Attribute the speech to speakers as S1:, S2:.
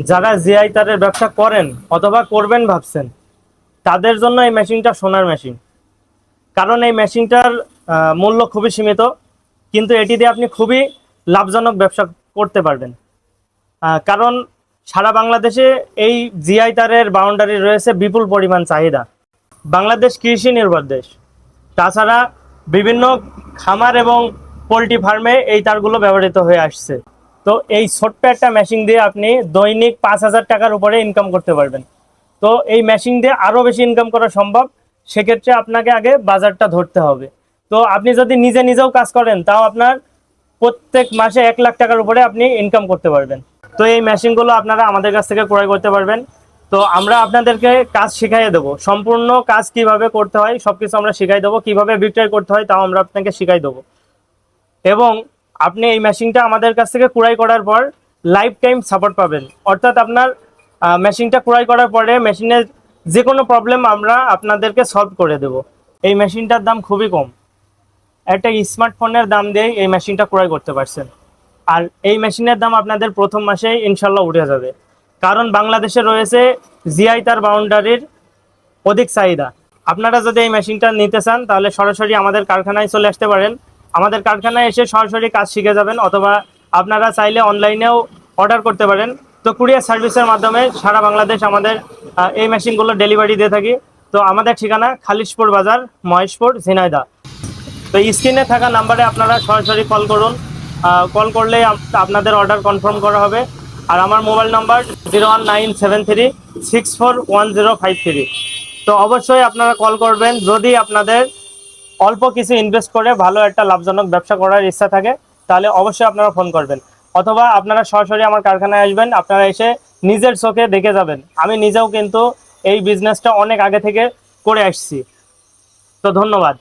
S1: যারা জিআই তারের ব্যবসা করেন অথবা করবেন ভাবছেন, তাদের জন্য এই মেশিনটা সোনার মেশিন। কারণ এই মেশিনটার মূল্য খুবই সীমিত, কিন্তু এটি দিয়ে আপনি খুবই লাভজনক ব্যবসা করতে পারবেন। কারণ সারা বাংলাদেশে এই জিআই তারের বাউন্ডারি রয়েছে বিপুল পরিমাণ চাহিদা। বাংলাদেশ কৃষি নির্ভর দেশ। তাছাড়া বিভিন্ন খামার এবং পোলট্রি ফার্মে এই তারগুলো ব্যবহৃত হয়ে আসছে। তো এই ছোট্ট একটা মেশিন দিয়ে আপনি দৈনিক 5,000 টাকার উপরে ইনকাম করতে পারবেন। তো এই মেশিন দিয়ে আরও বেশি ইনকাম করা সম্ভব। সেক্ষেত্রে আপনাকে আগে বাজারটা ধরতে হবে। তো আপনি যদি নিজেও কাজ করেন, তাও আপনার প্রত্যেক মাসে 1 লাখ টাকার উপরে আপনি ইনকাম করতে পারবেন। তো এই মেশিনগুলো আপনারা আমাদের কাছ থেকে ক্রয় করতে পারবেন। তো আমরা আপনাদেরকে কাজ শিখাইয়ে দেবো, সম্পূর্ণ কাজ কিভাবে করতে হয় সবকিছু আমরা শিখাই দেবো, কিভাবে বিক্রয় করতে হয় তাও আমরা আপনাকে শিখাই দেবো। এবং আপনি এই মেশিনটা আমাদের কাছ থেকে ক্রয় করার পর লাইফ টাইম সাপোর্ট পাবেন। অর্থাৎ আপনার মেশিনটা ক্রয় করার পরে মেশিনের যে কোনো প্রবলেম আমরা আপনাদেরকে সলভ করে দেব। এই মেশিনটার দাম খুবই কম, একটা স্মার্টফোনের দাম দিয়ে এই মেশিনটা ক্রয় করতে পারছেন। আর এই মেশিনের দাম আপনাদের প্রথম মাসেই ইনশাল্লাহ উঠে যাবে। কারণ বাংলাদেশে রয়েছে জিআই তার বাউন্ডারির অধিক চাহিদা। আপনারা যদি এই মেশিনটা নিতে চান তাহলে সরাসরি আমাদের কারখানায় চলে আসতে পারেন। আমাদের কারখানায় এসে সরাসরি কাজ শিখে যাবেন, অথবা আপনারা চাইলে অনলাইনেও অর্ডার করতে পারেন। তো কুরিয়ার সার্ভিসের মাধ্যমে সারা বাংলাদেশ আমাদের এই মেশিনগুলো ডেলিভারি দিয়ে থাকি। তো আমাদের ঠিকানা খালিশপুর বাজার, মহেশপুর, ঝিনাইদহ। তো স্ক্রিনে থাকা নাম্বারে আপনারা সরাসরি কল করুন। কল করলেই আপনাদের অর্ডার কনফার্ম করা হবে। আর আমার মোবাইল নাম্বার 01973641053। তো অবশ্যই আপনারা কল করবেন যদি আপনাদের অল্প কিছু ইনভেস্ট করে ভালো একটা লাভজনক ব্যবসা করার ইচ্ছা থাকে, তাহলে অবশ্যই আপনারা ফোন করবেন। অথবা আপনারা সরাসরি আমার কারখানায় আসবেন, আপনারা এসে নিজের চোখে দেখে যাবেন। আমি নিজেও কিন্তু এই বিজনেসটা অনেক আগে থেকে করে আসছি। তো ধন্যবাদ।